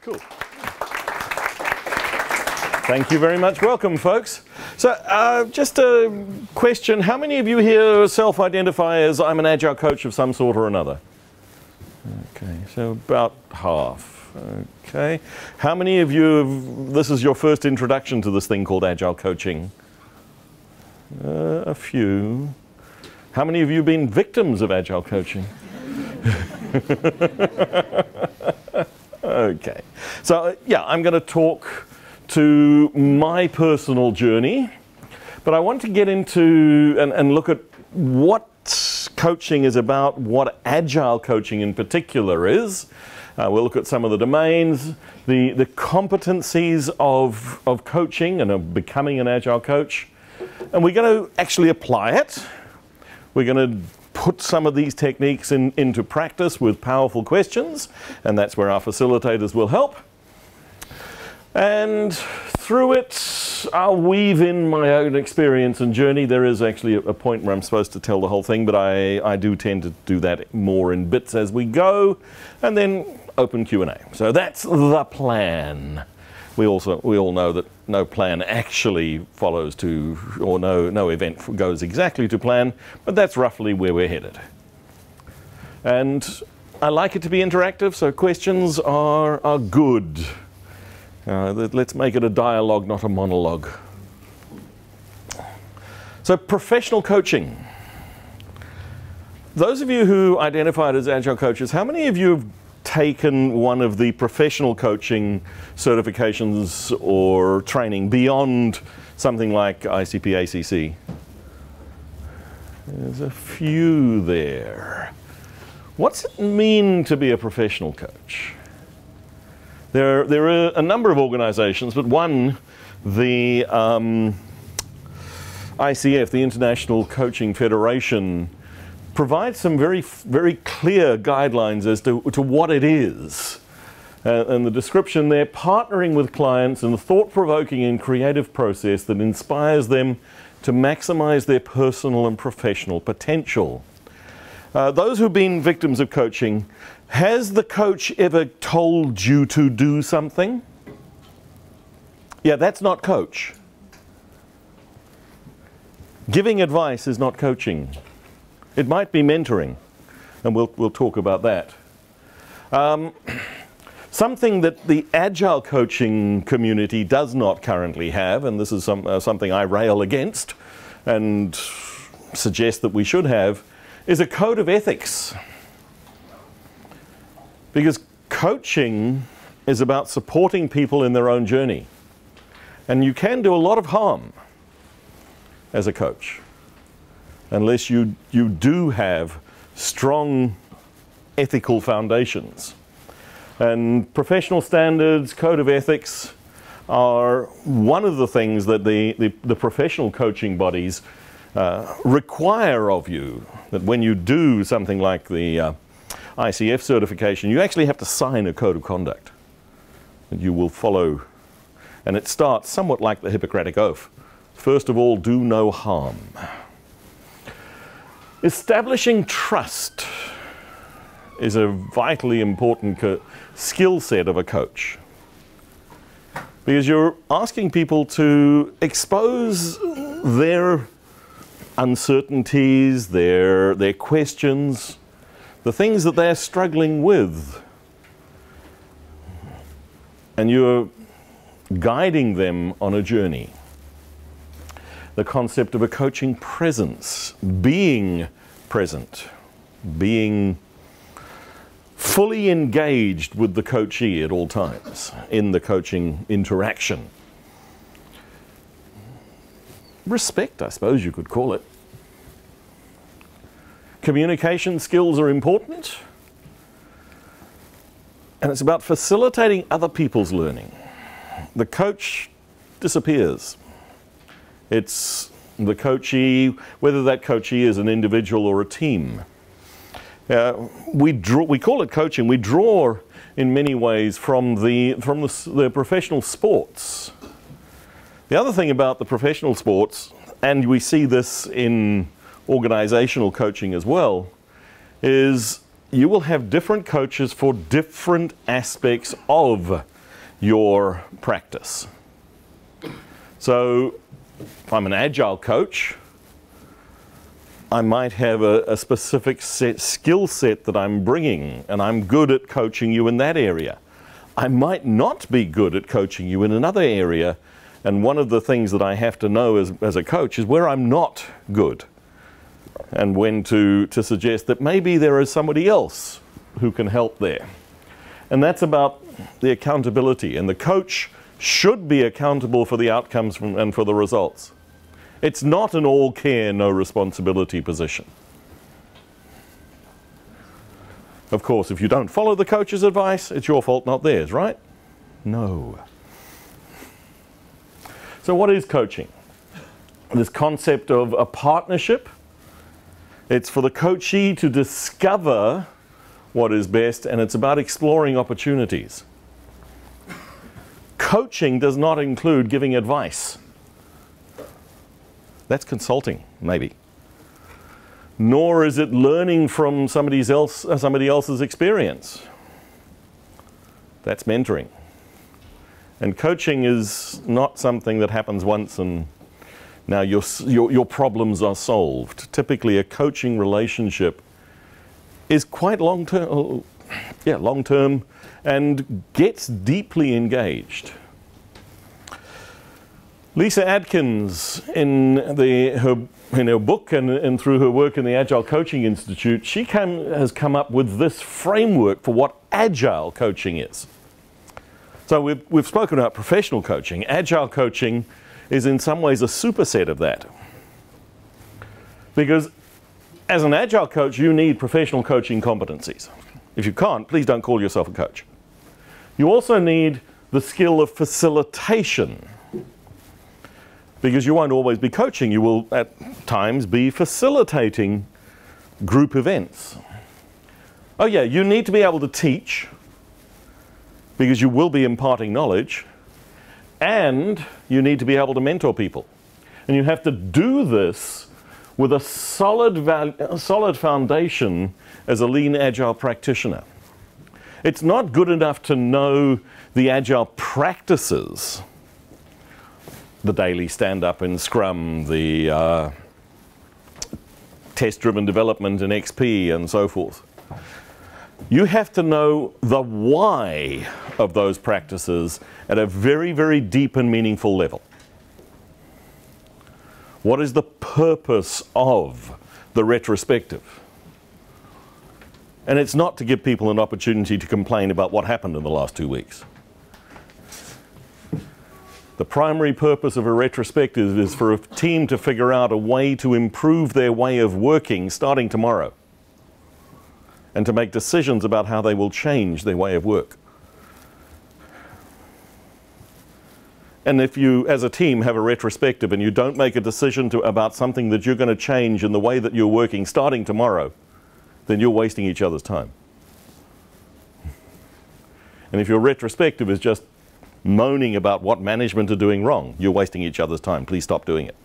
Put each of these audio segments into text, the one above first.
Cool. Thank you very much. Welcome, folks. So just a question. How many of you here self-identify as I'm an Agile coach of some sort or another? Okay, so about half. Okay. How many of you, this is your first introduction to this thing called Agile coaching? A few. How many of you have been victims of Agile coaching? Okay. So, yeah, I'm going to talk to my personal journey, but I want to get into and look at what coaching is about, what Agile coaching in particular is. We'll look at some of the domains, the competencies of coaching and of becoming an Agile coach. And we're going to actually apply it. We're going to put some of these techniques into practice with powerful questions, and that's where our facilitators will help. And through it, I'll weave in my own experience and journey. There is actually a point where I'm supposed to tell the whole thing, but I do tend to do that more in bits as we go, and then open Q&A. So that's the plan. We all know that no plan actually follows to, or no event goes exactly to plan, but that's roughly where we're headed. And I like it to be interactive, so questions are good. Let's make it a dialogue, not a monologue. So professional coaching. Those of you who identified as Agile coaches, how many of you have taken one of the professional coaching certifications or training beyond something like ICP, ACC? There's a few there. What's it mean to be a professional coach? There are a number of organizations, but one, the ICF, the International Coaching Federation, provides some very clear guidelines as to what it is. And the description there, partnering with clients in a thought-provoking and creative process that inspires them to maximize their personal and professional potential. Those who've been victims of coaching, has the coach ever told you to do something? Yeah, that's not coach. Giving advice is not coaching. It might be mentoring, and we'll talk about that. Something that the Agile coaching community does not currently have, and this is something I rail against and suggest that we should have, is a code of ethics. Because coaching is about supporting people in their own journey. And you can do a lot of harm as a coach, unless you do have strong ethical foundations. And professional standards, code of ethics are one of the things that the professional coaching bodies require of you. That when you do something like the ICF certification, you actually have to sign a code of conduct that you will follow. And it starts somewhat like the Hippocratic Oath. First of all, do no harm. Establishing trust is a vitally important skill set of a coach, because you're asking people to expose their uncertainties, their questions, the things that they're struggling with, and you're guiding them on a journey. The concept of a coaching presence, being present, being fully engaged with the coachee at all times in the coaching interaction. Respect, I suppose you could call it. Communication skills are important, and it's about facilitating other people's learning. The coach disappears. It's the coachee, whether that coachee is an individual or a team. We call it coaching. We draw in many ways from the professional sports. The other thing about the professional sports, and we see this in organizational coaching as well, is you will have different coaches for different aspects of your practice. So if I'm an Agile coach, I might have a specific skill set that I'm bringing, and I'm good at coaching you in that area. I might not be good at coaching you in another area, and one of the things that I have to know as a coach is where I'm not good, and when to suggest that maybe there is somebody else who can help there. And that's about the accountability, and the coach should be accountable for the outcomes and for the results. It's not an all care, no responsibility position. Of course, if you don't follow the coach's advice, it's your fault, not theirs, right? No. So what is coaching? This concept of a partnership. It's for the coachee to discover what is best, and it's about exploring opportunities. Coaching does not include giving advice. That's consulting, maybe. Nor is it learning from somebody else's experience. That's mentoring. And coaching is not something that happens once and now your problems are solved. Typically, a coaching relationship is quite long-term, long-term, and gets deeply engaged. Lisa Adkins, in her book and through her work in the Agile Coaching Institute, she has come up with this framework for what Agile coaching is. So we've spoken about professional coaching. Agile coaching is in some ways a superset of that. Because as an Agile coach, you need professional coaching competencies. If you can't, please don't call yourself a coach. You also need the skill of facilitation. Because you won't always be coaching, you will at times be facilitating group events. Oh yeah, you need to be able to teach, because you will be imparting knowledge, and you need to be able to mentor people. And you have to do this with a solid foundation as a lean Agile practitioner. It's not good enough to know the Agile practices, the daily stand-up in Scrum, the test-driven development in XP, and so forth. You have to know the why of those practices at a very, very deep and meaningful level. What is the purpose of the retrospective? And it's not to give people an opportunity to complain about what happened in the last 2 weeks. The primary purpose of a retrospective is for a team to figure out a way to improve their way of working starting tomorrow, and to make decisions about how they will change their way of work. And if you, as a team, have a retrospective and you don't make a decision about something that you're going to change in the way that you're working starting tomorrow, then you're wasting each other's time. And if your retrospective is just moaning about what management are doing wrong, you're wasting each other's time. Please stop doing it.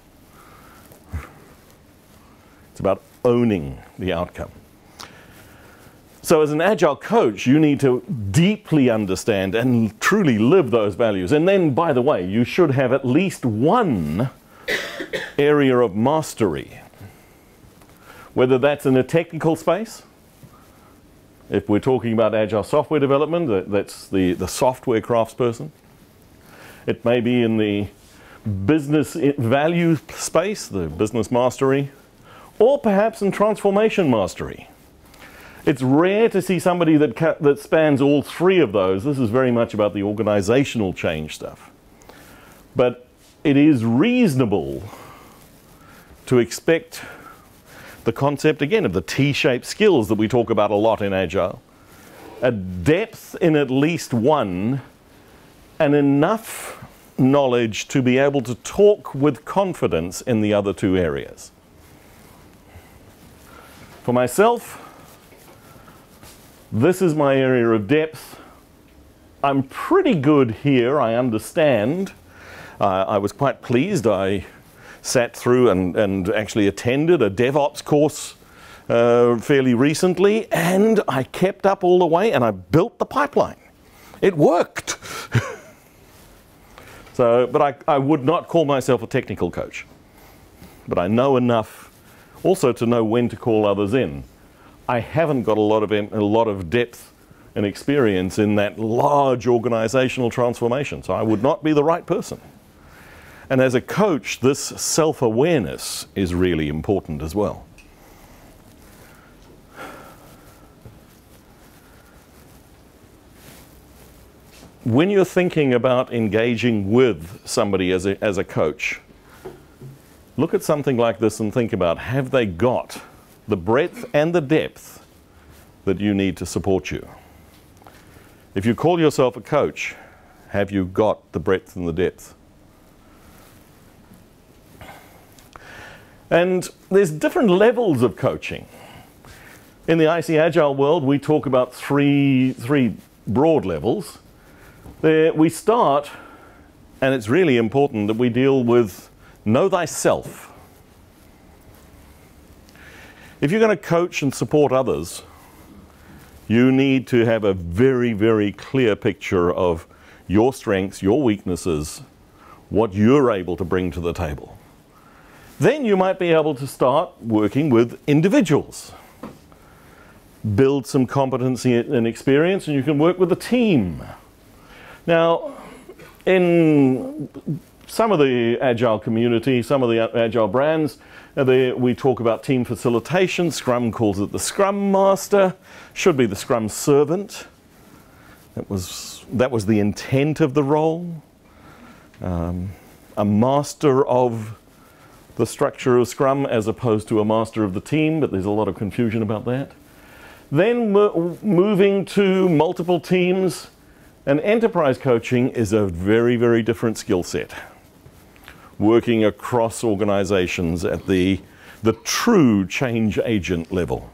It's about owning the outcome. So as an Agile coach, you need to deeply understand and truly live those values. And then, by the way, you should have at least one area of mastery. Whether that's in a technical space, if we're talking about Agile software development, that's the software craftsperson. It may be in the business value space, the business mastery, or perhaps in transformation mastery. It's rare to see somebody that spans all three of those. This is very much about the organizational change stuff. But it is reasonable to expect the concept, again, of the T-shaped skills that we talk about a lot in Agile. A depth in at least one, and enough knowledge to be able to talk with confidence in the other two areas. For myself, this is my area of depth. I'm pretty good here, I understand. I was quite pleased. I sat through and actually attended a DevOps course fairly recently, and I kept up all the way, and I built the pipeline. It worked. But I would not call myself a technical coach. But I know enough also to know when to call others in. I haven't got a lot of depth and experience in that large organizational transformation, so I would not be the right person. And as a coach, this self-awareness is really important as well. When you're thinking about engaging with somebody as a coach, look at something like this and think about, have they got the breadth and the depth that you need to support you? If you call yourself a coach, have you got the breadth and the depth? And there's different levels of coaching. In the ICAgile world, we talk about three broad levels. We start, and it's really important that we deal with know thyself. If you're going to coach and support others, you need to have a very, very clear picture of your strengths, your weaknesses, what you're able to bring to the table. Then you might be able to start working with individuals. Build some competency and experience, and you can work with a team. Now, in some of the Agile community, some of the Agile brands, we talk about team facilitation. Scrum calls it the Scrum Master. Should be the Scrum Servant. That was the intent of the role. A master of the structure of Scrum as opposed to a master of the team, but there's a lot of confusion about that. Then moving to multiple teams. And enterprise coaching is a very, very different skill set. Working across organizations at the true change agent level.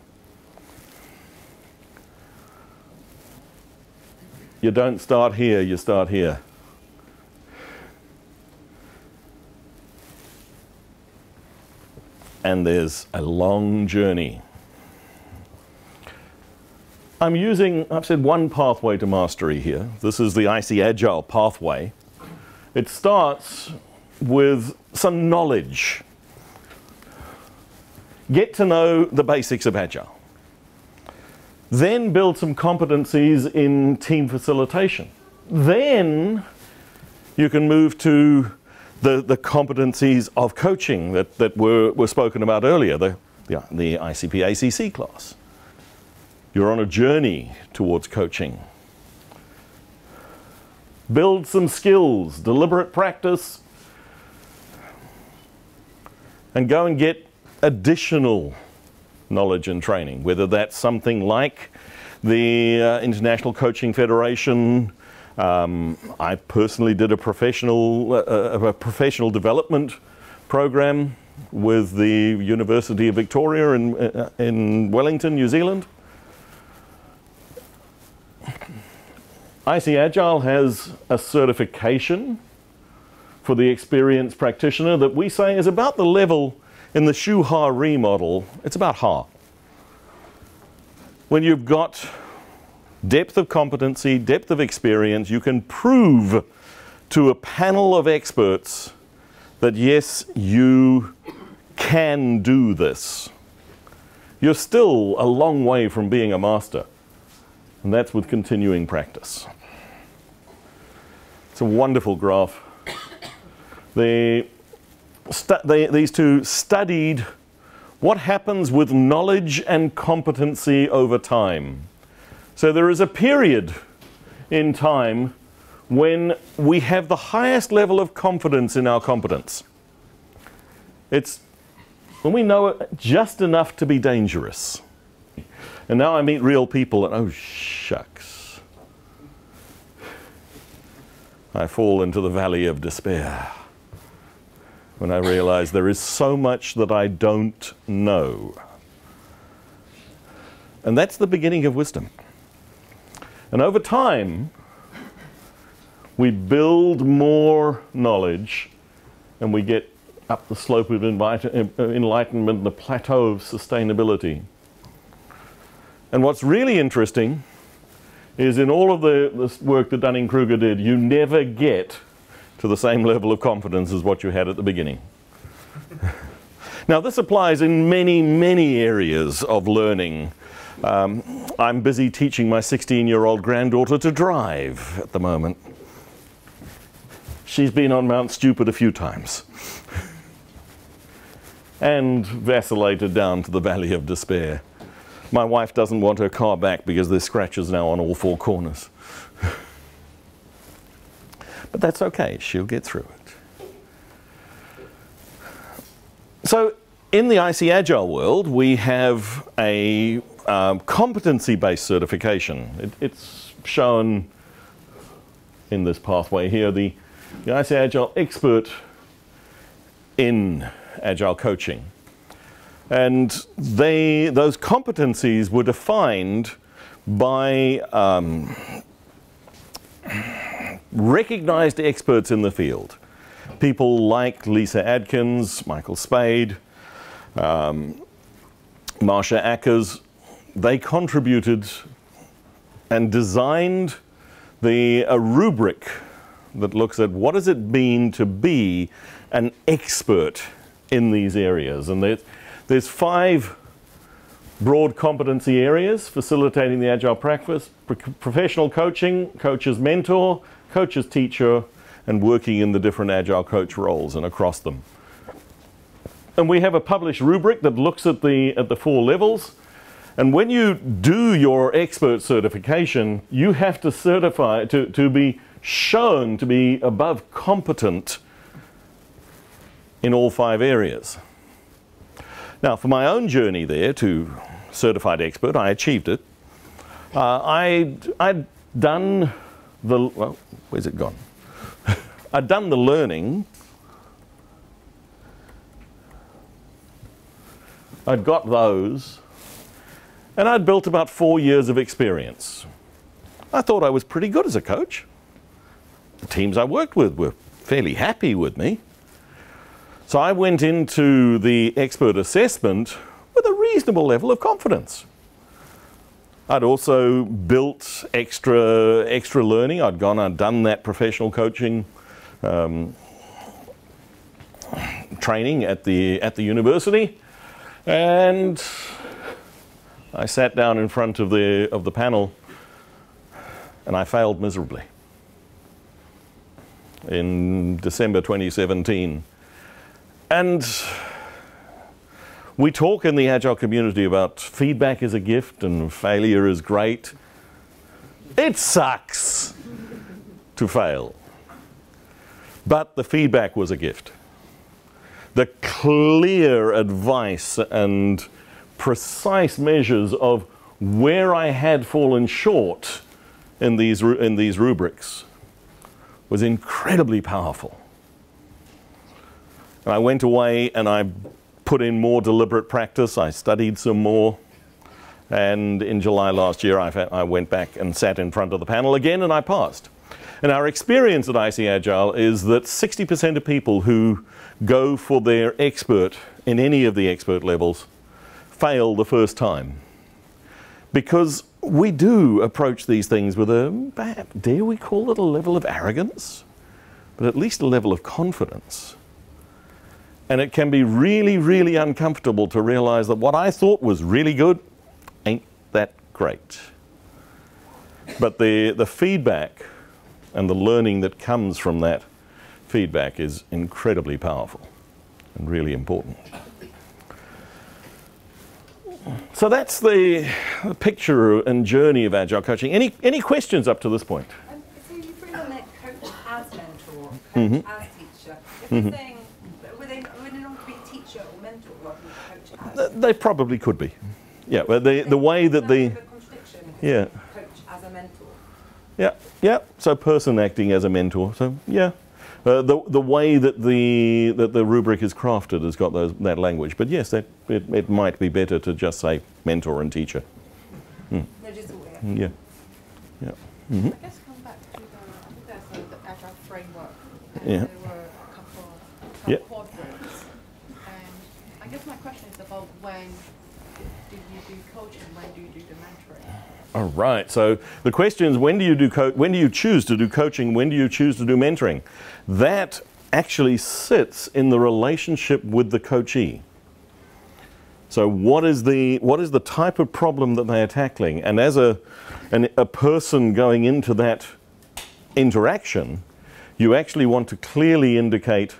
You don't start here, you start here. And there's a long journey. I've said one pathway to mastery here. This is the ICAgile pathway. It starts with some knowledge. Get to know the basics of Agile. Then build some competencies in team facilitation. Then you can move to the competencies of coaching that were spoken about earlier, the ICP-ACC class. You're on a journey towards coaching. Build some skills, deliberate practice, and go and get additional knowledge and training, whether that's something like the International Coaching Federation. I personally did a professional development program with the University of Victoria in Wellington, New Zealand. ICAgile has a certification for the experienced practitioner that we say is about the level in the Shu-Ha-Ri model. It's about Ha. When you've got depth of competency, depth of experience, you can prove to a panel of experts that yes, you can do this. You're still a long way from being a master. And that's with continuing practice. It's a wonderful graph. These two studied what happens with knowledge and competency over time. So there is a period in time when we have the highest level of confidence in our competence. It's when we know it just enough to be dangerous. And now I meet real people and oh shucks, I fall into the valley of despair when I realize there is so much that I don't know. And that's the beginning of wisdom. And over time, we build more knowledge and we get up the slope of enlightenment, the plateau of sustainability. And what's really interesting is in all of the work that Dunning-Kruger did, you never get to the same level of confidence as what you had at the beginning. Now, this applies in many, many areas of learning. I'm busy teaching my 16-year-old granddaughter to drive at the moment. She's been on Mount Stupid a few times and vacillated down to the Valley of Despair. My wife doesn't want her car back because there's scratches now on all four corners. But that's okay, she'll get through it. So in the ICAgile world, we have a competency-based certification. It's shown in this pathway here, the ICAgile expert in Agile coaching. And those competencies were defined by recognized experts in the field. People like Lisa Adkins, Michael Spade, Marsha Ackers. They contributed and designed a rubric that looks at what does it mean to be an expert in these areas. And there's 5 broad competency areas: facilitating the Agile practice, professional coaching, coach's mentor, coach's teacher, and working in the different Agile coach roles and across them. And we have a published rubric that looks at the 4 levels. And when you do your expert certification, you have to certify to be shown to be above competent in all 5 areas. Now, for my own journey there to certified expert, I achieved it. I'd done the, well, where's it gone? I'd done the learning. I'd got those, and I'd built about 4 years of experience. I thought I was pretty good as a coach. The teams I worked with were fairly happy with me. So I went into the expert assessment with a reasonable level of confidence. I'd also built extra learning. I'd done that professional coaching training at the university, and I sat down in front of the panel, and I failed miserably in December 2017. And we talk in the Agile community about feedback is a gift and failure is great. It sucks to fail. But the feedback was a gift. The clear advice and precise measures of where I had fallen short in these rubrics was incredibly powerful. And I went away and I put in more deliberate practice. I studied some more. And in July last year, I went back and sat in front of the panel again, and I passed. And our experience at ICAgile is that 60% of people who go for their expert in any of the expert levels fail the first time. Because we do approach these things with dare we call it a level of arrogance? But at least a level of confidence. And it can be really, really uncomfortable to realize that what I thought was really good ain't that great. But the feedback and the learning that comes from that feedback is incredibly powerful and really important. So that's the picture and journey of Agile coaching. Any questions up to this point? So you bring on that coach as mentor, coach as teacher. If you're saying, would they not be teacher or mentor rather than coach as? They probably could be. Yeah, but the way that the coach as a mentor. Yeah. So person acting as a mentor. So yeah, the way that the rubric is crafted has got that language. But yes, it might be better to just say mentor and teacher. No, just all, yeah. Mm-hmm. I guess come back to I think there's the Agile framework. And Yeah. there were a couple of quadrants. And I guess my question is about when do you do coaching? When do you do the mentoring? All right. So the question is, when do you choose to do coaching? When do you choose to do mentoring? That actually sits in the relationship with the coachee. So what is the type of problem that they are tackling? And as a person going into that interaction, you actually want to clearly indicate,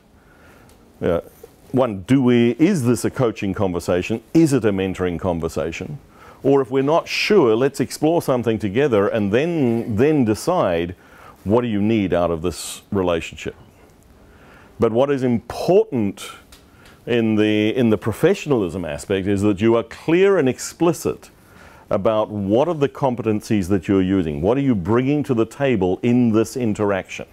one, is this a coaching conversation? Is it a mentoring conversation? Or if we're not sure, let's explore something together and then decide, what do you need out of this relationship? But what is important in the professionalism aspect is that you are clear and explicit about what are the competencies that you're using. What are you bringing to the table in this interaction?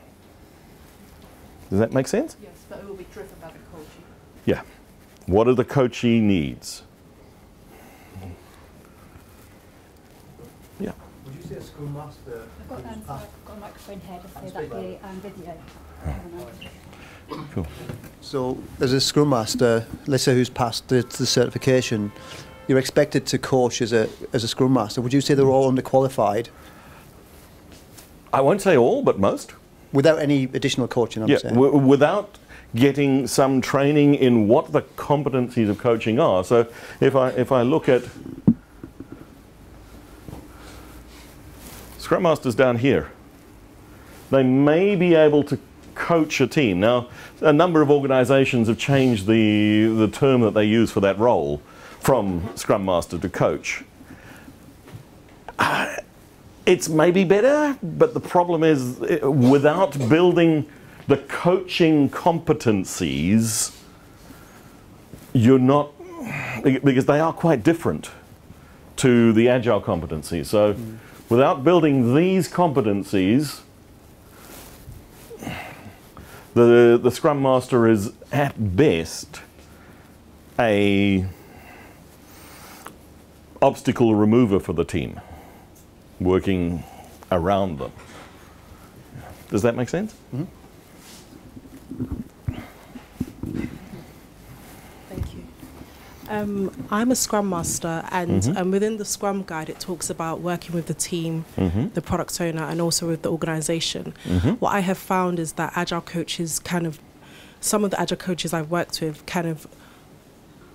Does that make sense? Yes, but it will be driven by the coaching. Yeah. What are the coachee needs? Yeah. Would you say a Scrum Master? I've got a microphone here to say that the video. Cool. So, as a Scrum Master, let's say who's passed the certification, you're expected to coach as a Scrum Master. Would you say they're all underqualified? I won't say all, but most. Without any additional coaching, I'm saying. Without getting some training in what the competencies of coaching are. So if I look at Scrum Masters down here, they may be able to coach a team. Now, a number of organizations have changed the term that they use for that role from Scrum Master to coach. It's maybe better, but the problem is without building the coaching competencies, you're not, because they are quite different to the Agile competencies. So without building these competencies, the Scrum Master is at best a obstacle remover for the team, working around them. Does that make sense? Mm-hmm. Thank you. I'm a Scrum Master, and within the Scrum Guide it talks about working with the team, the product owner, and also with the organization. What I have found is that Agile coaches some of the Agile coaches I've worked with I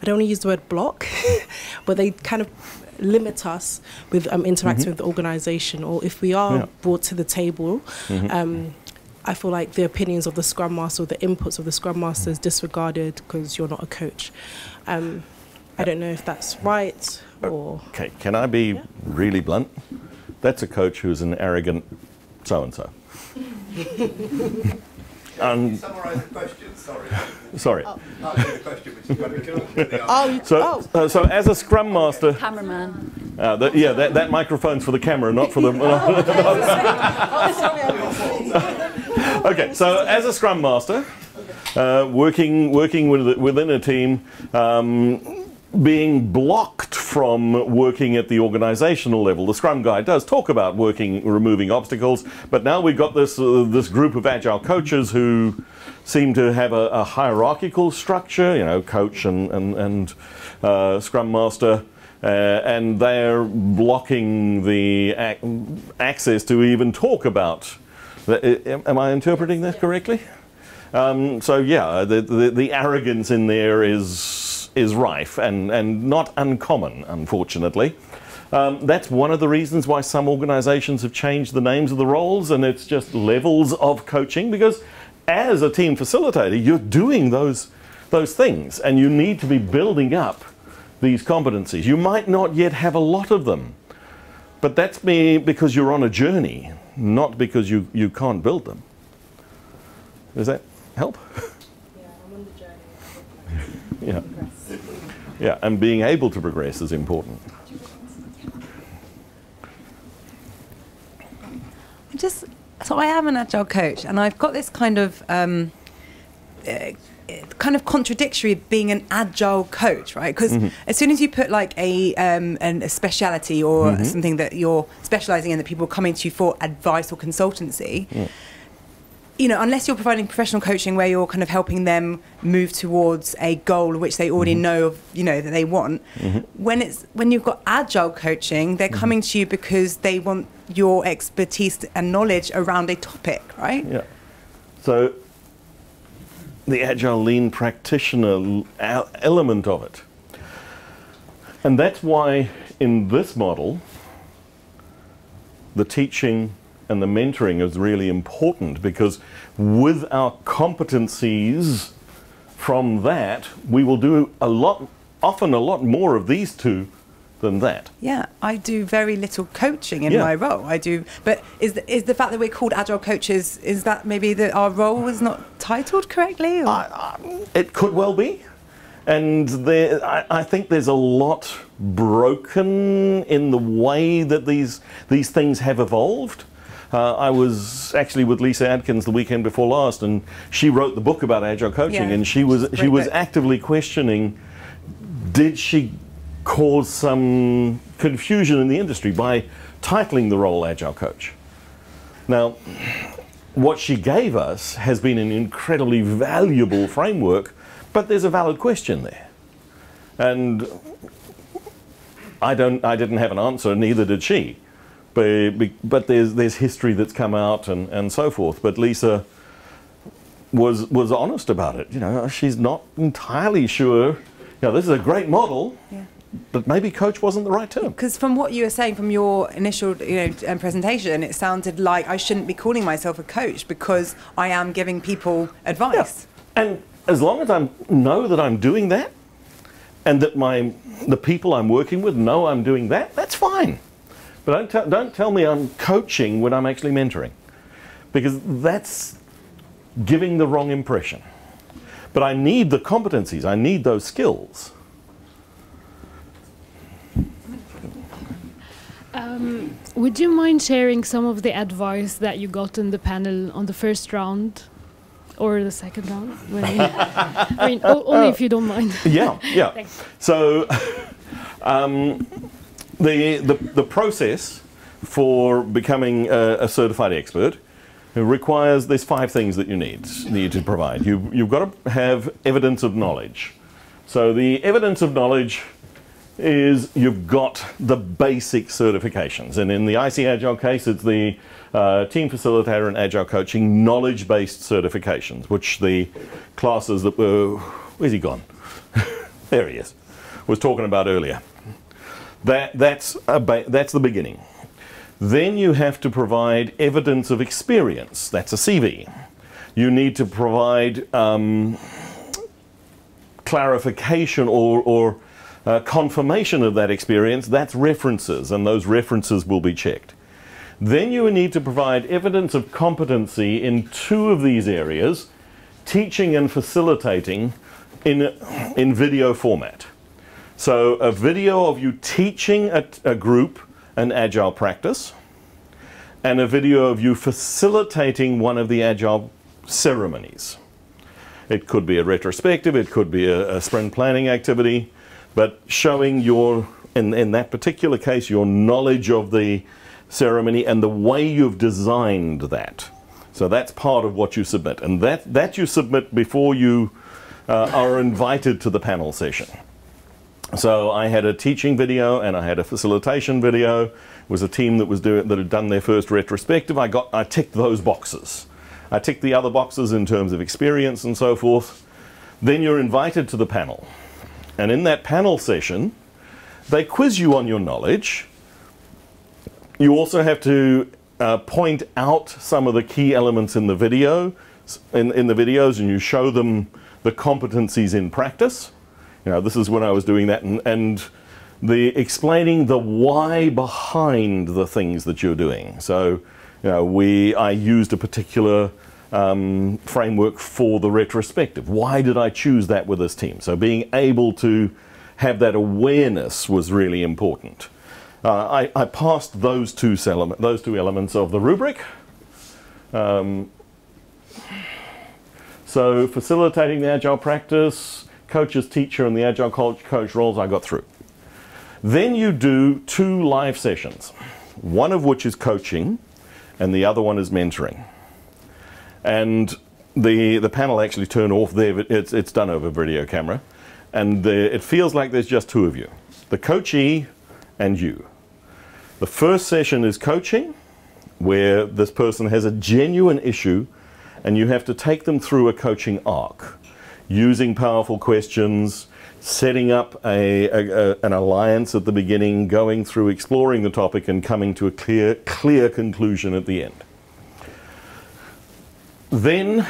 don't want to use the word block, but they kind of limit us with interacting with the organization, or if we are brought to the table, I feel like the opinions of the Scrum Master or the inputs of the Scrum Master is disregarded because you're not a coach. I don't know if that's right or... Okay, can I be really blunt? That's a coach who's an arrogant so-and-so. Summarise the question, sorry. Sorry. I'll do the question, which is when we can all put the answer. So as a Scrum Master... Cameraman. That microphone's for the camera, not for the... Okay, so as a Scrum Master, working within a team, being blocked from working at the organizational level. The Scrum Guide does talk about removing obstacles, but now we've got this group of Agile coaches who seem to have a hierarchical structure, coach and Scrum Master, and they're blocking the access to even talk about. Am I interpreting that correctly? So yeah, the arrogance in there is rife and not uncommon, unfortunately. That's one of the reasons why some organizations have changed the names of the roles, and it's just levels of coaching, because as a team facilitator, you're doing those things, and you need to be building up these competencies. You might not yet have a lot of them, but that's because you're on a journey, not because you can't build them. Does that help? Yeah, I'm on the journey. Yeah. Yeah, and being able to progress is important. So I am an Agile coach, and I've got this kind of contradictory being an Agile coach, right? Because as soon as you put like a speciality or something that you're specializing in, that people are coming to you for advice or consultancy, you know, unless you're providing professional coaching where you're kind of helping them move towards a goal which they already know of, you know, that they want. When you've got agile coaching, they're coming to you because they want your expertise and knowledge around a topic, right? Yeah. So the agile lean practitioner element of it. And that's why in this model, the teaching and the mentoring is really important, because with our competencies from that, we will do often a lot more of these two than that. Yeah, I do very little coaching in my role. I do, but is the fact that we're called agile coaches, is that maybe that our role was not titled correctly? Or? It could well be. And I think there's a lot broken in the way that these things have evolved. I was actually with Lisa Adkins the weekend before last, and she wrote the book about agile coaching, and she was actively questioning, did she cause some confusion in the industry by titling the role agile coach? Now, what she gave us has been an incredibly valuable framework, but there's a valid question there, and I didn't have an answer, neither did she. But there's history that's come out and so forth. But Lisa was honest about it. You know, she's not entirely sure. You know, this is a great model, but maybe coach wasn't the right term. Because from what you were saying from your initial, presentation, it sounded like I shouldn't be calling myself a coach because I am giving people advice. Yeah. And as long as I know that I'm doing that, and that the people I'm working with know I'm doing that, that's fine. But don't tell me I'm coaching when I'm actually mentoring, because that's giving the wrong impression. But I need the competencies, I need those skills. Would you mind sharing some of the advice that you got in the panel on the first round or the second round? I mean, only if you don't mind. Yeah. Thanks. So the process for becoming a certified expert requires, there's 5 things that you need to provide. You've got to have evidence of knowledge. So the evidence of knowledge is you've got the basic certifications, and in the ICAgile case it's the Team Facilitator and Agile Coaching knowledge-based certifications, which the classes that were, where's he gone? There he is, was talking about earlier. That's the beginning. Then you have to provide evidence of experience. That's a CV. You need to provide clarification or confirmation of that experience. That's references, and those references will be checked. Then you need to provide evidence of competency in 2 of these areas, teaching and facilitating in video format. So a video of you teaching a group an agile practice, and a video of you facilitating one of the agile ceremonies. It could be a retrospective, it could be a sprint planning activity, but showing your, in that particular case, your knowledge of the ceremony and the way you've designed that. So that's part of what you submit, and that you submit before you are invited to the panel session. So I had a teaching video and I had a facilitation video. It was a team that had done their first retrospective. I ticked those boxes. I ticked the other boxes in terms of experience and so forth. Then you're invited to the panel. And in that panel session, they quiz you on your knowledge. You also have to point out some of the key elements in the video, in the videos, and you show them the competencies in practice. You know, this is when I was doing that, and the explaining the why behind the things that you're doing. So, you know, I used a particular framework for the retrospective. Why did I choose that with this team? So being able to have that awareness was really important. I passed those two elements of the rubric. So facilitating the agile practice, coaches, teacher, and the agile coach roles I got through. Then you do 2 live sessions, one of which is coaching and the other one is mentoring. And the panel actually turned off there. It's done over video camera. And it feels like there's just two of you, the coachee and you. The first session is coaching, where this person has a genuine issue and you have to take them through a coaching arc, using powerful questions, setting up an alliance at the beginning, going through exploring the topic and coming to a clear conclusion at the end. Then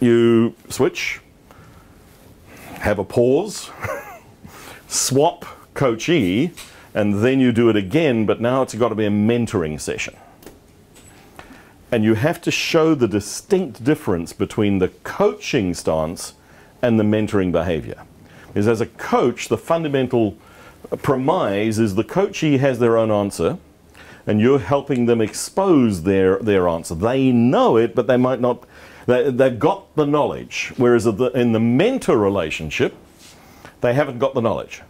you switch, have a pause, swap coachee, and then you do it again, but now it's got to be a mentoring session. And you have to show the distinct difference between the coaching stance and the mentoring behavior. Because as a coach, the fundamental premise is the coachee has their own answer, and you're helping them expose their answer. They know it, but they might not, they've got the knowledge. Whereas in the mentor relationship, they haven't got the knowledge.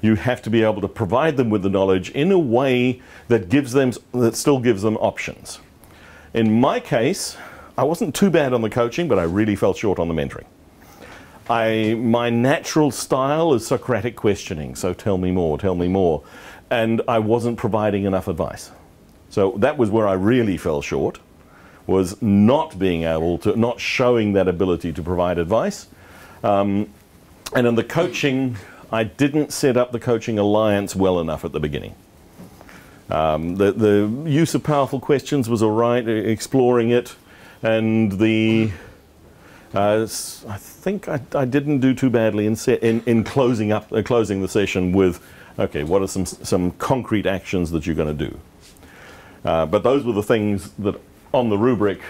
You have to be able to provide them with the knowledge in a way that still gives them options. In my case, I wasn't too bad on the coaching, but I really fell short on the mentoring. My natural style is Socratic questioning, so tell me more, tell me more. And I wasn't providing enough advice. So that was where I really fell short, was not being able to, not showing that ability to provide advice. And in the coaching, I didn't set up the coaching alliance well enough at the beginning. The use of powerful questions was all right, exploring it, and I think I didn't do too badly in closing the session with, okay, what are some concrete actions that you're going to do? But those were the things that on the rubric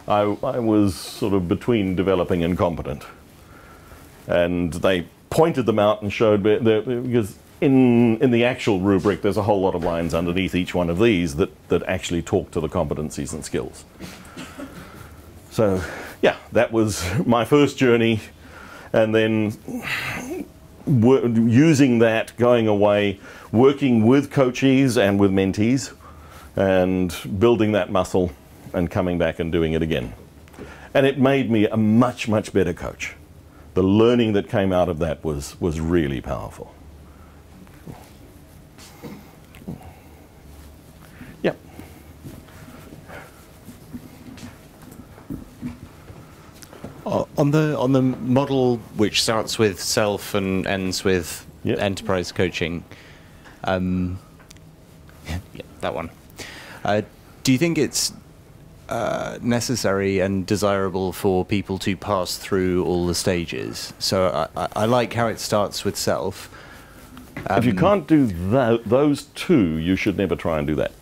I was sort of between developing and competent, and they pointed them out and showed because in the actual rubric there's a whole lot of lines underneath each one of these that actually talk to the competencies and skills. So yeah, that was my first journey, and then using that, going away, working with coachees and with mentees, and building that muscle, and coming back and doing it again. And it made me a much, much better coach. The learning that came out of that was really powerful. Yeah. On the model which starts with self and ends with enterprise coaching, yeah, that one. Do you think it's necessary and desirable for people to pass through all the stages? So I like how it starts with self. If you can't do those two, you should never try and do that.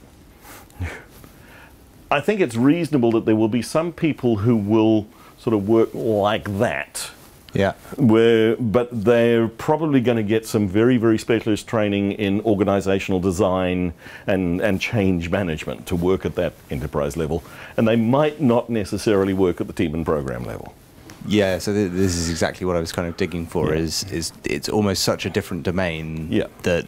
I think it's reasonable that there will be some people who will sort of work like that. Yeah. But they're probably going to get some very, very specialist training in organizational design and change management to work at that enterprise level. And they might not necessarily work at the team and program level. Yeah, so this is exactly what I was kind of digging for, is it's almost such a different domain that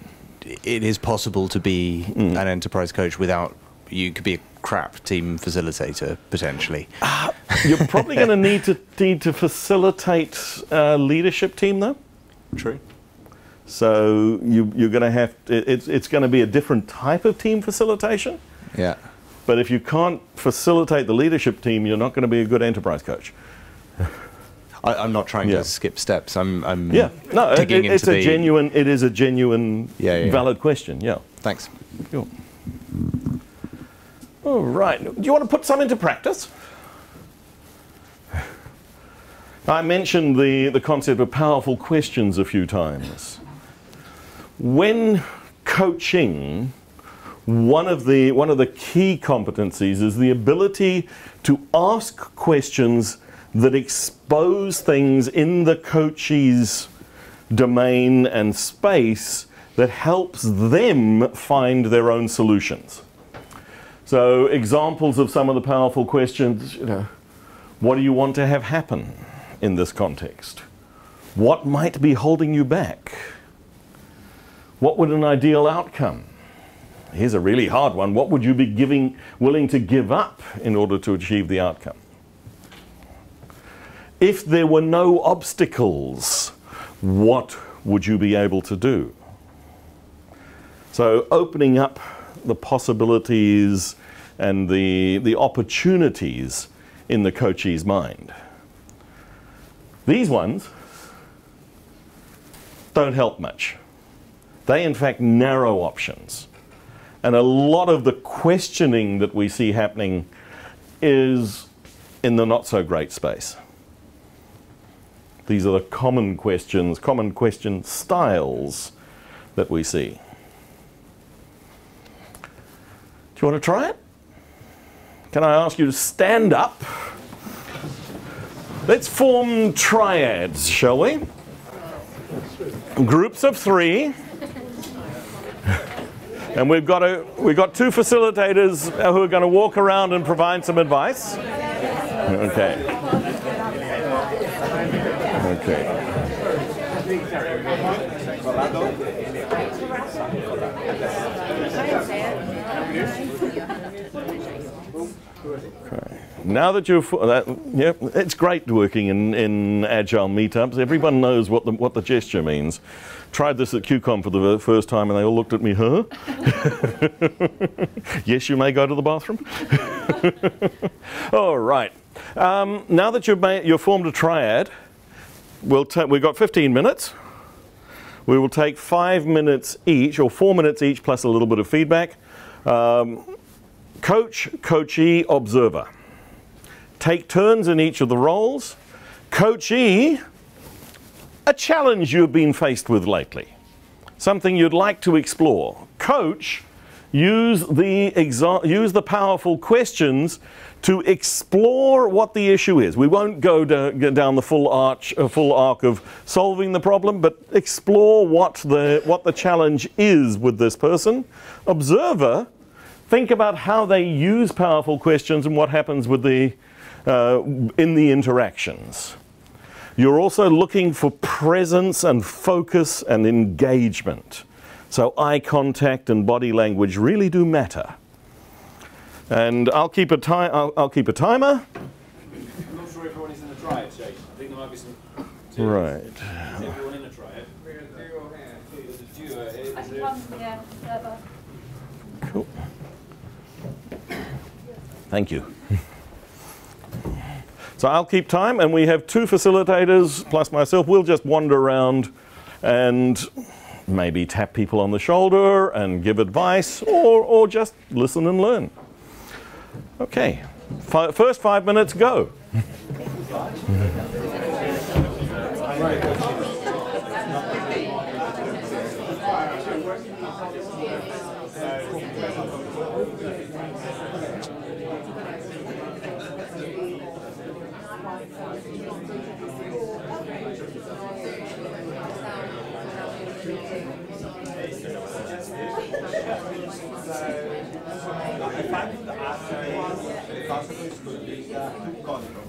it is possible to be an enterprise coach without, you could be a crap team facilitator, potentially. You're probably going to need to facilitate a leadership team, though. True. So you're going to have it's going to be a different type of team facilitation. Yeah. But if you can't facilitate the leadership team, you're not going to be a good enterprise coach. I'm not trying to skip steps. I'm no, digging into it is a genuine valid question. Yeah. Thanks. Cool. All right. Do you want to put some into practice? I mentioned the concept of powerful questions a few times. When coaching, one of the key competencies is the ability to ask questions that expose things in the coachee's domain and space that helps them find their own solutions. So examples of some of the powerful questions, what do you want to have happen in this context? What might be holding you back? What would an ideal outcome? here's a really hard one. What would you be willing to give up in order to achieve the outcome? If there were no obstacles, what would you be able to do? So opening up the possibilities and the opportunities in the coachee's mind. These ones don't help much. They in fact narrow options. And a lot of the questioning that we see happening is in the not so great space. These are the common questions, common question styles that we see. Do you want to try it? Can I ask you to stand up? Let's form triads, shall we? Groups of 3. And we've got 2 facilitators who are going to walk around and provide some advice. Okay. Okay. Okay. Now that you've, it's great working in Agile Meetups. Everyone knows what the gesture means. Tried this at QCon for the first time and they all looked at me, huh? Yes, you may go to the bathroom. All right. Now that you've formed a triad, we've got 15 minutes. We will take 5 minutes each, or 4 minutes each, plus a little bit of feedback. Coach, coachee, observer. Take turns in each of the roles. Coachee, a challenge you've been faced with lately. Something you'd like to explore. Coach, use the powerful questions to explore what the issue is. We won't go down the full arc of solving the problem, but explore what the challenge is with this person. Observer, think about how they use powerful questions and what happens with in the interactions. You're also looking for presence and focus and engagement. So eye contact and body language really do matter. And I'll keep a timer. I'm not sure everyone is in the triad, Shane. I think there might be some. Right. Is everyone in the triad? We're a duo here. I can come, yeah, whatever. Cool. Thank you. So I'll keep time, and we have 2 facilitators plus myself. We'll just wander around and maybe tap people on the shoulder and give advice, or just listen and learn. Okay, first 5 minutes, go.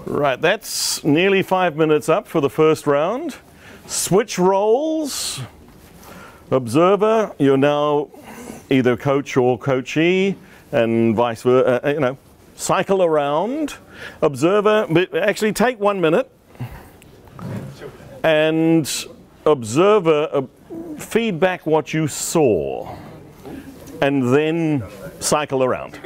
Right, that's nearly 5 minutes up for the first round. Switch roles. Observer, you're now either coach or coachee, and vice versa, cycle around. Observer, but actually take 1 minute. And observer, feedback what you saw. And then cycle around.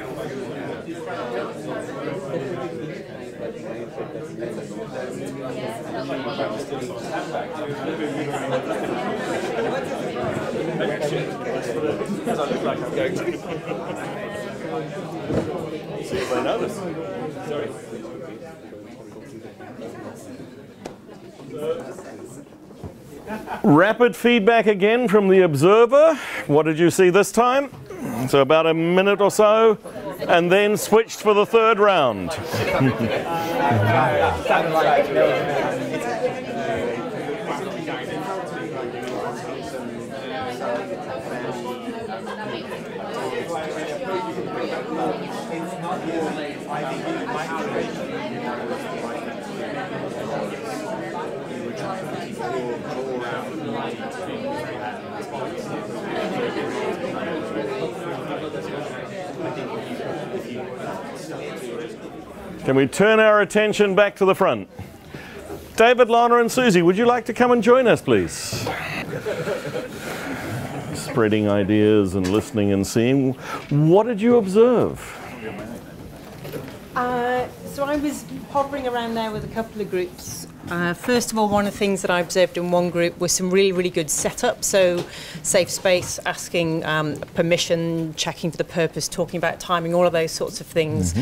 See if I notice. Sorry. Rapid feedback again from the observer. What did you see this time? So about a minute or so, and then switched for the third round. Can we turn our attention back to the front? David, Lana and Susie, would you like to come and join us, please? Spreading ideas and listening and seeing. What did you observe? So I was hovering around there with a couple of groups. First of all, one of the things that I observed in one group was some really, really good setup. So safe space, asking permission, checking for the purpose, talking about timing, all of those sorts of things.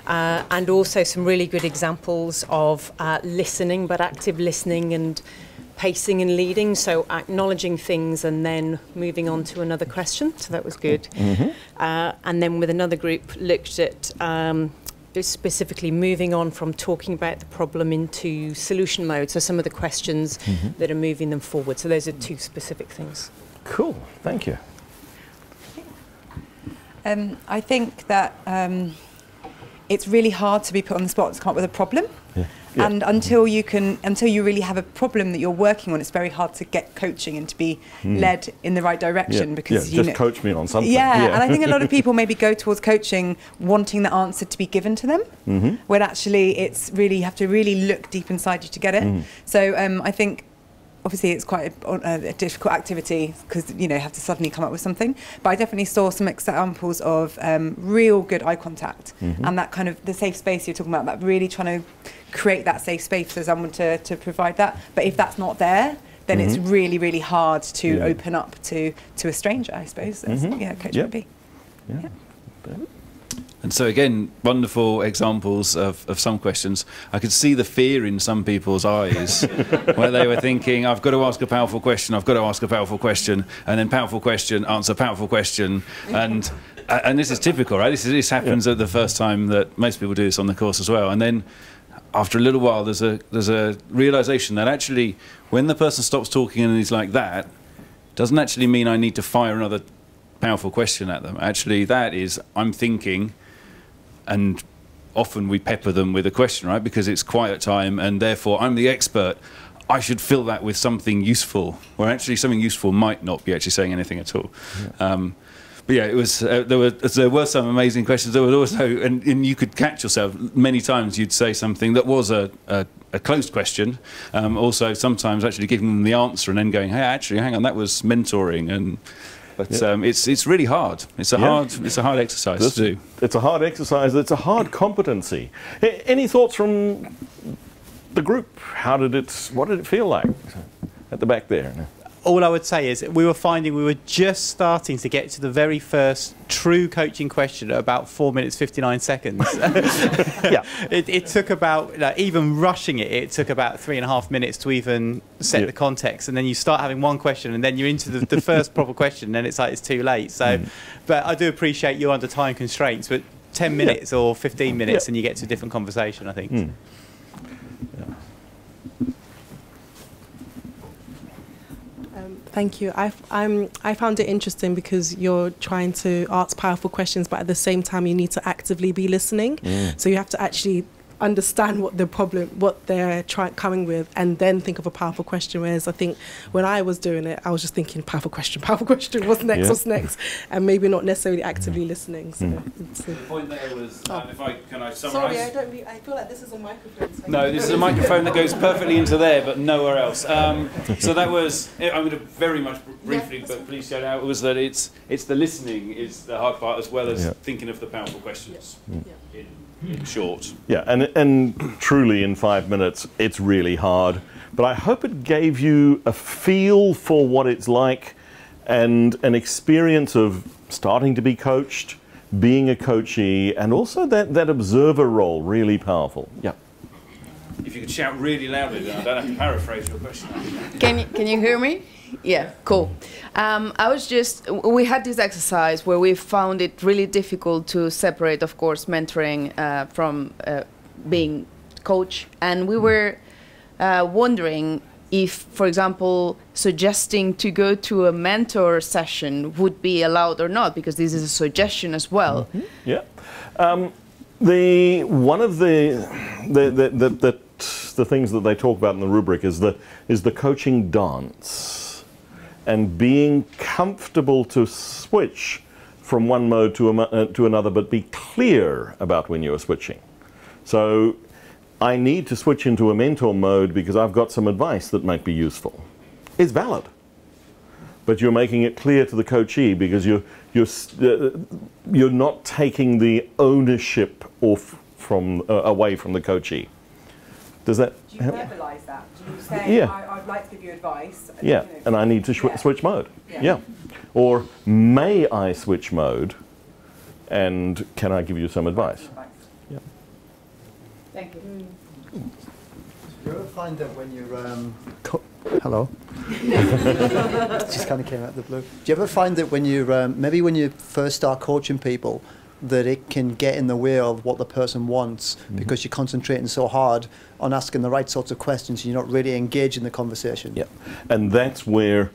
And also some really good examples of listening, but active listening and pacing and leading. So acknowledging things and then moving on to another question. So that was good. And then with another group, looked at specifically moving on from talking about the problem into solution mode, so some of the questions that are moving them forward. So those are two specific things. Cool, thank you. I think that it's really hard to be put on the spot to come up with a problem. And until you really have a problem that you're working on, it's very hard to get coaching and to be led in the right direction. Because just coach me on something. And I think a lot of people maybe go towards coaching wanting the answer to be given to them, when actually it's really, you have to really look deep inside you to get it. So I think obviously it's quite a difficult activity because you have to suddenly come up with something, but I definitely saw some examples of real good eye contact and that kind of the safe space you're talking about, that really trying to create that safe space for someone to provide that. But if that's not there, then it's really, really hard to open up to a stranger, I suppose. As, a coach would be. And so again, wonderful examples of some questions. I could see the fear in some people's eyes where they were thinking, I've got to ask a powerful question, I've got to ask a powerful question, and then powerful question, answer powerful question. And this is typical, right? This happens at the first time that most people do this on the course as well. And then after a little while, there's a realization that actually when the person stops talking and is like that, doesn't actually mean I need to fire another powerful question at them. Actually, that is, I'm thinking, and often we pepper them with a question, right? Because it's quiet time, and therefore I'm the expert. I should fill that with something useful, where actually something useful might not be actually saying anything at all. But yeah, it was. There were some amazing questions. There was also, and you could catch yourself many times. You'd say something that was a closed question. Also, sometimes actually giving them the answer and then going, "Hey, actually, hang on, that was mentoring." And but it's really hard. It's a hard exercise to do. It's a hard exercise. It's a hard competency. Any thoughts from the group? What did it feel like at the back there? All I would say is we were finding we were just starting to get to the very first true coaching question at about 4 minutes 59 seconds. It took about, even rushing it took about 3.5 minutes to even set the context, and then you start having one question and then you're into the first proper question and then it's like it's too late. So, but I do appreciate you under time constraints, but 10 minutes or 15 minutes and you get to a different conversation, I think. Thank you. I found it interesting because you're trying to ask powerful questions, but at the same time you need to actively be listening. So you have to actually understand what the problem, what they're coming with, and then think of a powerful question. Whereas I think when I was doing it, I was just thinking powerful question, what's next, what's next, and maybe not necessarily actively listening. So the point there was, can I summarise? Sorry, I feel like this is a microphone. So no, this is a microphone that goes perfectly into there, but nowhere else. So that was, I'm going to very much briefly, but please shout out, was that it's the listening is the hard part, as well as thinking of the powerful questions. In short. Yeah, and truly in 5 minutes, it's really hard. But I hope it gave you a feel for what it's like and an experience of starting to be coached, being a coachee, and also that observer role, really powerful. Yeah. If you could shout really loudly, then I don't have to paraphrase your question. Can you hear me? Yeah, cool. We had this exercise where we found it really difficult to separate, of course, mentoring from being coach. And we were wondering if, for example, suggesting to go to a mentor session would be allowed or not, because this is a suggestion as well. Yeah. One of the things that they talk about in the rubric is the coaching dance. And being comfortable to switch from one mode to another, but be clear about when you're switching. So I need to switch into a mentor mode because I've got some advice that might be useful. It's valid. But you're making it clear to the coachee because you're not taking the ownership off from away from the coachee. Does that Do you help? verbalise that? Do you say, Yeah. I'd like to give you advice? Yeah, and I need to switch mode. Yeah. Or may I switch mode, and can I give you some advice? Yeah. Thank you. Do you ever find that when you're hello? Just kind of came out of the blue. Do you ever find that when you're maybe when you first start coaching people, that it can get in the way of what the person wants because you're concentrating so hard on asking the right sorts of questions, you're not really engaged in the conversation? Yeah, and that's where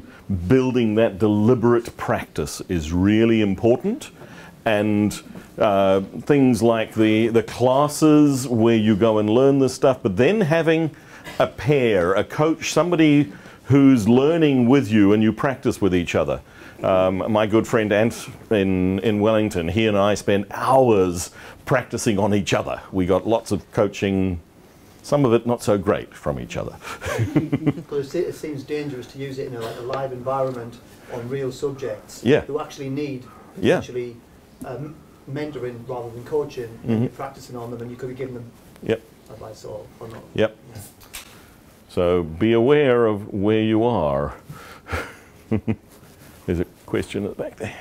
building that deliberate practice is really important. And things like the classes where you go and learn this stuff, but then having a pair, a coach, somebody who's learning with you and you practice with each other. My good friend Ant in Wellington, he and I spent hours practicing on each other. We got lots of coaching, some of it not so great, from each other. Because it seems dangerous to use it in a live environment on real subjects who actually need essentially mentoring rather than coaching. And you're practicing on them and you could be giving them advice or not. Yep. So be aware of where you are. There's a question at the back there.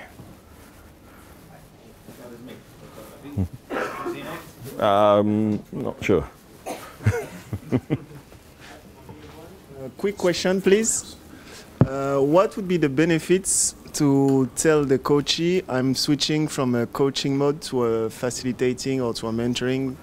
Not sure. Quick question, please. What would be the benefits to tell the coachee I'm switching from a coaching mode to a facilitating or to a mentoring?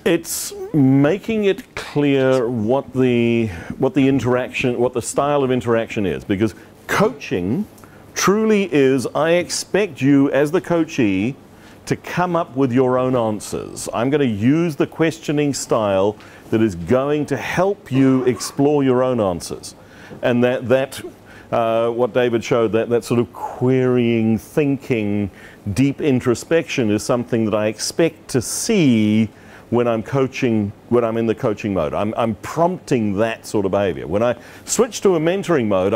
It's making it clear what the interaction, what the style of interaction is, because coaching truly is, I expect you as the coachee to come up with your own answers. I'm going to use the questioning style that is going to help you explore your own answers. And what David showed, that sort of querying, thinking, deep introspection is something that I expect to see when I'm coaching, when I'm in the coaching mode. I'm prompting that sort of behavior. When I switch to a mentoring mode,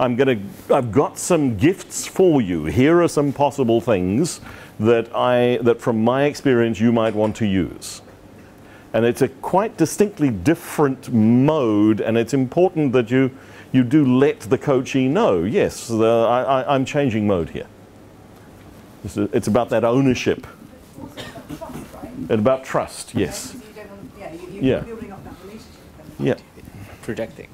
I've got some gifts for you. Here are some possible things that from my experience you might want to use. And it's a quite distinctly different mode, and it's important that you do let the coachee know, yes, I'm changing mode here. It's about that ownership. And about trust, yes. You're building up that relationship. Yeah. Projecting.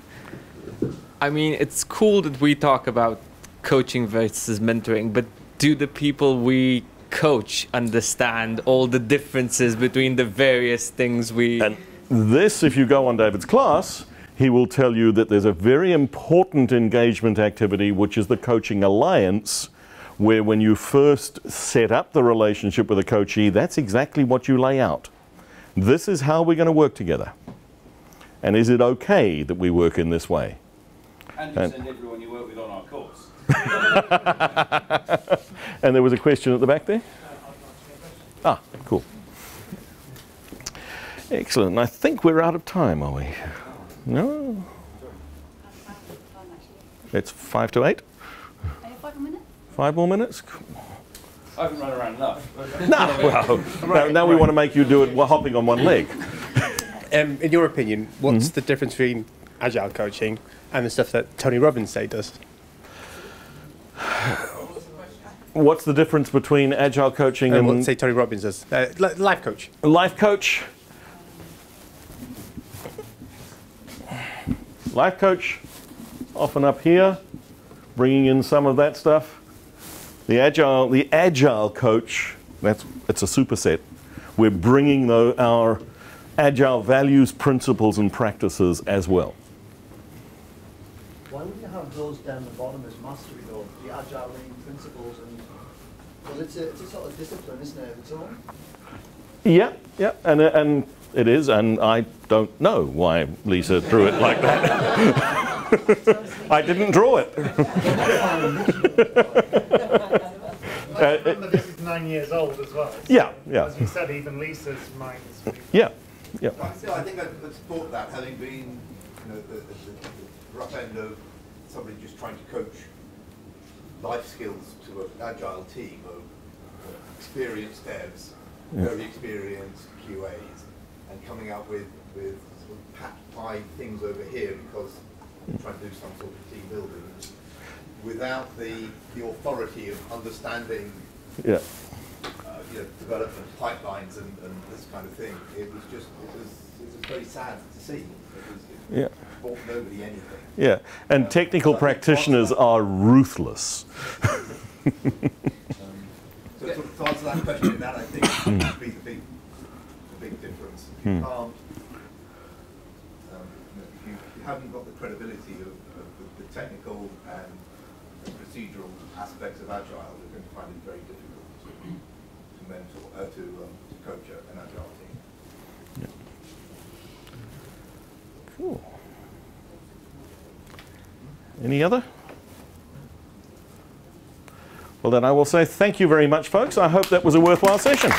I mean, it's cool that we talk about coaching versus mentoring, but do the people we coach understand all the differences between the various things we... And this, if you go on David's class, he will tell you that there's a very important engagement activity, which is the coaching alliance, where when you first set up the relationship with a coachee, that's exactly what you lay out. This is how we're going to work together. And is it okay that we work in this way? And you send everyone you work with on our course. And there was a question at the back there? Ah, cool. Excellent. I think we're out of time, are we? No? It's 5 to 8? 5 more minutes? I haven't run around enough. No, well, now we want to make you do it while hopping on one leg. In your opinion, what's the difference between Agile coaching and the stuff that Tony Robbins say does? What's the difference between Agile coaching and... what, say, Tony Robbins does? Life coach. Life coach. Life coach, often up here, bringing in some of that stuff. The Agile coach, it's a superset. We're bringing our Agile values, principles, and practices as well. Why wouldn't you have those down the bottom as mastery, though? The Agile learning principles, because it's a sort of discipline, isn't it, of its own? Yeah, and it is, and I don't know why Lisa drew it like that. I didn't draw it. remember this is 9 years old as well. So Yeah, yeah. As you said, even Lisa's mind is. Yeah, yeah. I think I'd support that, having been the rough end of somebody just trying to coach life skills to an agile team of experienced devs, very experienced QAs, and coming up with sort of pat pie things over here because I'm trying to do some sort of team building without the authority of understanding development pipelines and this kind of thing. It was very sad to see. It bought nobody anything. Yeah, and technical practitioners are ruthless. So to answer that question, that I think would be the big difference. You can't, if you haven't got the credibility of the technical and procedural aspects of Agile, you're going to find it very difficult to mentor, to coach an Agile team. Cool. Any other? Well, then I will say thank you very much, folks. I hope that was a worthwhile session.